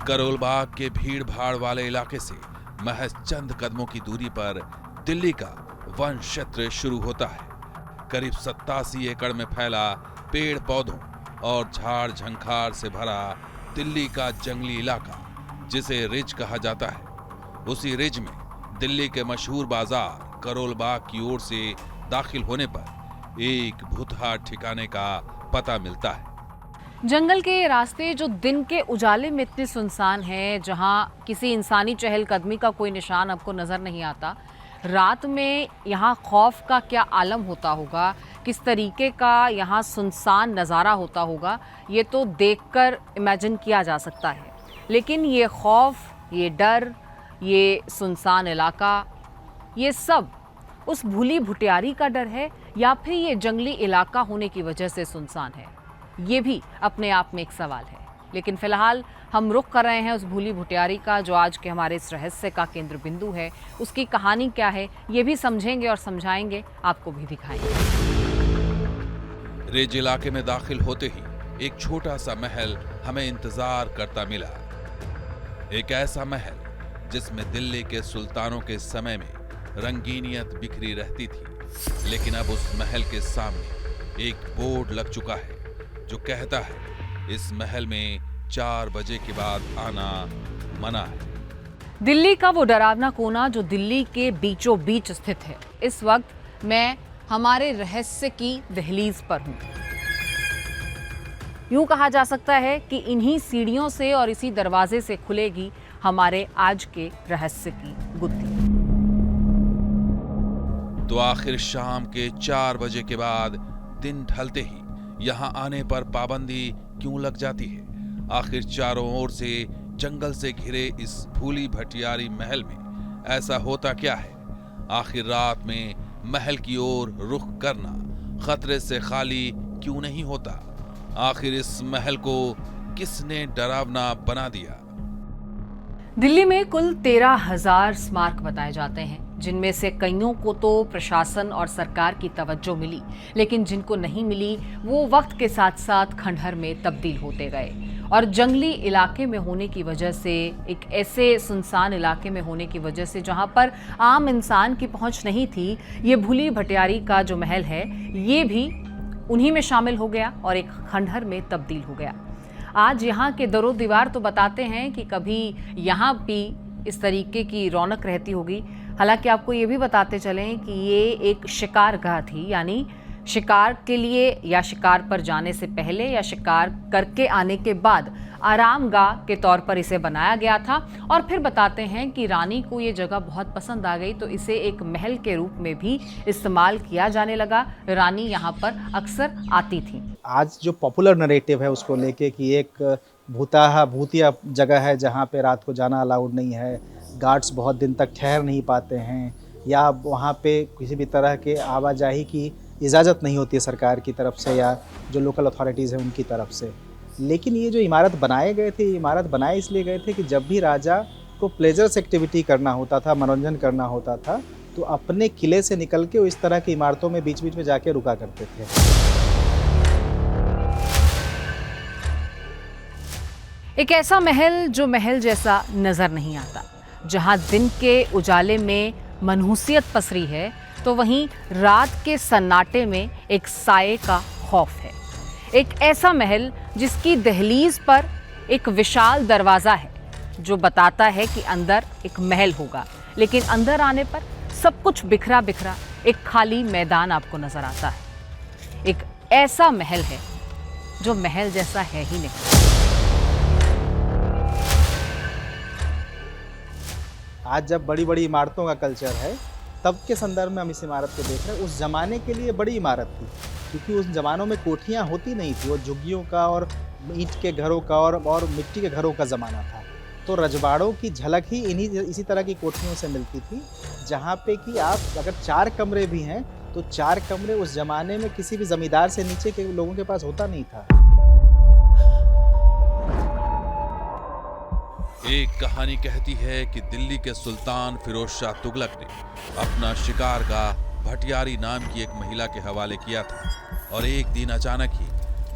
करोल बाग के भीड़ भाड़ वाले इलाके से महज चंद कदमों की दूरी पर दिल्ली का वन क्षेत्र शुरू होता है। करीब 87 एकड़ में फैला पेड़ पौधों और झाड़ झंखार से भरा दिल्ली का जंगली इलाका, जिसे रिज कहा जाता है। उसी रिज में दिल्ली के मशहूर बाजार करोल बाग की ओर से दाखिल होने पर एक भूतहा ठिकाने का पता मिलता है। जंगल के ये रास्ते जो दिन के उजाले में इतने सुनसान हैं, जहां किसी इंसानी चहलकदमी का कोई निशान आपको नजर नहीं आता, रात में यहाँ खौफ का क्या आलम होता होगा, किस तरीके का यहाँ सुनसान नज़ारा होता होगा, ये तो देखकर इमेजिन किया जा सकता है। लेकिन ये खौफ, ये डर, ये सुनसान इलाका, ये सब उस भूली भुटियारी का डर है या फिर ये जंगली इलाका होने की वजह से सुनसान है, ये भी अपने आप में एक सवाल है। लेकिन फिलहाल हम रुख कर रहे हैं उस भूली भुटियारी का, जो आज के हमारे इस रहस्य का केंद्र बिंदु है। उसकी कहानी क्या है ये भी समझेंगे और समझाएंगे, आपको भी दिखाएंगे। रिज इलाके में दाखिल होते ही एक छोटा सा महल हमें इंतजार करता मिला। एक ऐसा महल जिसमें दिल्ली के सुल्तानों के समय में रंगीनियत बिखरी रहती थी। लेकिन अब उस महल के सामने एक बोर्ड लग चुका है जो कहता है इस महल में 4 बजे के बाद आना मना है। दिल्ली का वो डरावना कोना जो दिल्ली के बीचों बीच स्थित है। इस वक्त मैं हमारे रहस्य की दहलीज पर हूँ। यूं कहा जा सकता है कि इन्हीं सीढ़ियों से और इसी दरवाजे से खुलेगी हमारे आज के रहस्य की गुत्थी। तो आखिर शाम के 4 बजे के बाद दिन ढलते ही यहाँ आने पर पाबंदी क्यों लग जाती है? आखिर चारों ओर से जंगल से घिरे इस भूली भटियारी महल में ऐसा होता क्या है? आखिर रात में महल की ओर रुख करना खतरे से खाली क्यों नहीं होता? आखिर इस महल को किसने डरावना बना दिया? दिल्ली में कुल 13,000 स्मारक बताए जाते हैं, जिनमें से कईयों को तो प्रशासन और सरकार की तवज्जो मिली, लेकिन जिनको नहीं मिली वो वक्त के साथ साथ खंडहर में तब्दील होते गए। और जंगली इलाके में होने की वजह से, एक ऐसे सुनसान इलाके में होने की वजह से जहां पर आम इंसान की पहुंच नहीं थी, ये भूली भटियारी का जो महल है ये भी उन्हीं में शामिल हो गया और एक खंडहर में तब्दील हो गया। आज यहाँ के दरो दीवार तो बताते हैं कि कभी यहाँ भी इस तरीके की रौनक रहती होगी। हालांकि आपको ये भी बताते चलें कि ये एक शिकारगाह थी, यानी शिकार के लिए या शिकार पर जाने से पहले या शिकार करके आने के बाद आरामगाह के तौर पर इसे बनाया गया था। और फिर बताते हैं कि रानी को ये जगह बहुत पसंद आ गई तो इसे एक महल के रूप में भी इस्तेमाल किया जाने लगा। रानी यहाँ पर अक्सर आती थी। आज जो पॉपुलर नरेटिव है उसको लेके कि एक भूतिया जगह है जहाँ पे रात को जाना अलाउड नहीं है, गार्ड्स बहुत दिन तक ठहर नहीं पाते हैं, या वहाँ पे किसी भी तरह के आवाजाही की इजाज़त नहीं होती है सरकार की तरफ से या जो लोकल अथॉरिटीज़ हैं उनकी तरफ से। लेकिन ये जो इमारत बनाए गए थे, ये इमारत बनाए इसलिए गए थे कि जब भी राजा को प्लेजर्स एक्टिविटी करना होता था, मनोरंजन करना होता था, तो अपने किले से निकल के वो इस तरह की इमारतों में बीच बीच में जाके रुका करते थे। एक ऐसा महल जो महल जैसा नजर नहीं आता, जहां दिन के उजाले में मनहूसियत पसरी है तो वहीं रात के सन्नाटे में एक साये का खौफ है। एक ऐसा महल जिसकी दहलीज पर एक विशाल दरवाजा है जो बताता है कि अंदर एक महल होगा, लेकिन अंदर आने पर सब कुछ बिखरा बिखरा एक खाली मैदान आपको नजर आता है। एक ऐसा महल है जो महल जैसा है ही नहीं। आज जब बड़ी बड़ी इमारतों का कल्चर है, तब के संदर्भ में हम इस इमारत को देख रहे हैं। उस ज़माने के लिए बड़ी इमारत थी, क्योंकि उस ज़मानों में कोठियाँ होती नहीं थी, वो झुग्गियों का और ईंट के घरों का और मिट्टी के घरों का ज़माना था। तो रजवाड़ों की झलक ही इसी तरह की कोठियों से मिलती थी, जहाँ पे कि आप अगर 4 कमरे भी हैं तो 4 कमरे उस ज़माने में किसी भी ज़मींदार से नीचे के लोगों के पास होता नहीं था। एक कहानी कहती है कि दिल्ली के सुल्तान फिरोज शाह तुगलक ने अपना शिकारगाह भटियारी नाम की एक महिला के हवाले किया था और एक दिन अचानक ही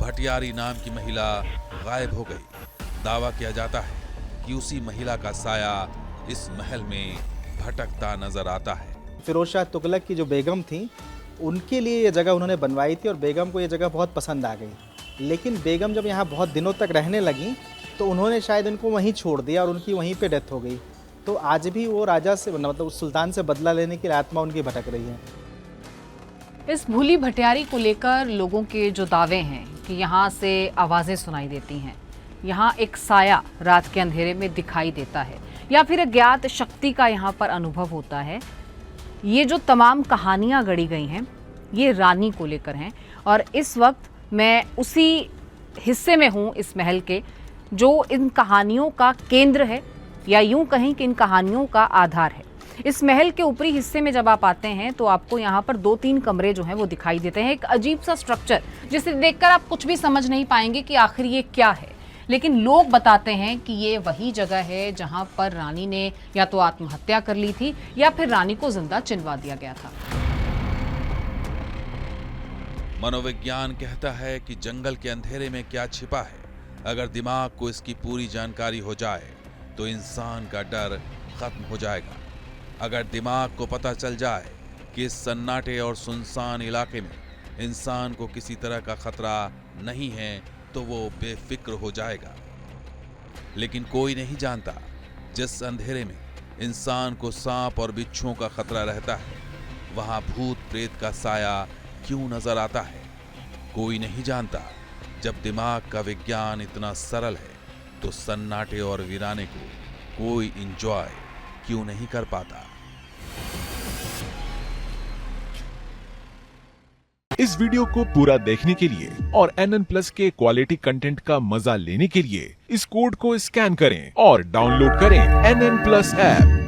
भटियारी नाम की महिला गायब हो गई। दावा किया जाता है कि उसी महिला का साया इस महल में भटकता नजर आता है। फिरोज शाह तुगलक की जो बेगम थी, उनके लिए ये जगह उन्होंने बनवाई थी और बेगम को ये जगह बहुत पसंद आ गई। लेकिन बेगम जब यहाँ बहुत दिनों तक रहने लगी तो उन्होंने शायद इनको वहीं छोड़ दिया और उनकी वहीं पे डेथ हो गई। तो आज भी वो राजा से मतलब उस सुल्तान से बदला लेने की आत्मा उनकी भटक रही है। इस भूली भटियारी को लेकर लोगों के जो दावे हैं कि यहाँ से आवाज़ें सुनाई देती हैं, यहाँ एक साया रात के अंधेरे में दिखाई देता है या फिर अज्ञात शक्ति का यहाँ पर अनुभव होता है, ये जो तमाम कहानियाँ गढ़ी गई हैं ये रानी को लेकर हैं। और इस वक्त मैं उसी हिस्से में हूँ इस महल के जो इन कहानियों का केंद्र है या यूं कहें कि इन कहानियों का आधार है। इस महल के ऊपरी हिस्से में जब आप आते हैं तो आपको यहाँ पर 2-3 कमरे जो हैं वो दिखाई देते हैं। एक अजीब सा स्ट्रक्चर जिसे देखकर आप कुछ भी समझ नहीं पाएंगे कि आखिर ये क्या है, लेकिन लोग बताते हैं कि ये वही जगह है जहाँ पर रानी ने या तो आत्महत्या कर ली थी या फिर रानी को जिंदा चिनवा दिया गया था। मनोविज्ञान कहता है कि जंगल के अंधेरे में क्या छिपा है, अगर दिमाग को इसकी पूरी जानकारी हो जाए तो इंसान का डर खत्म हो जाएगा। अगर दिमाग को पता चल जाए कि इस सन्नाटे और सुनसान इलाके में इंसान को किसी तरह का खतरा नहीं है तो वो बेफिक्र हो जाएगा। लेकिन कोई नहीं जानता जिस अंधेरे में इंसान को सांप और बिच्छुओं का खतरा रहता है, वहां भूत प्रेत का साया क्यों नजर आता है। कोई नहीं जानता जब दिमाग का विज्ञान इतना सरल है तो सन्नाटे और वीराने को कोई एंजॉय क्यों नहीं कर पाता। इस वीडियो को पूरा देखने के लिए और NN+ के क्वालिटी कंटेंट का मजा लेने के लिए इस कोड को स्कैन करें और डाउनलोड करें NN+ ऐप।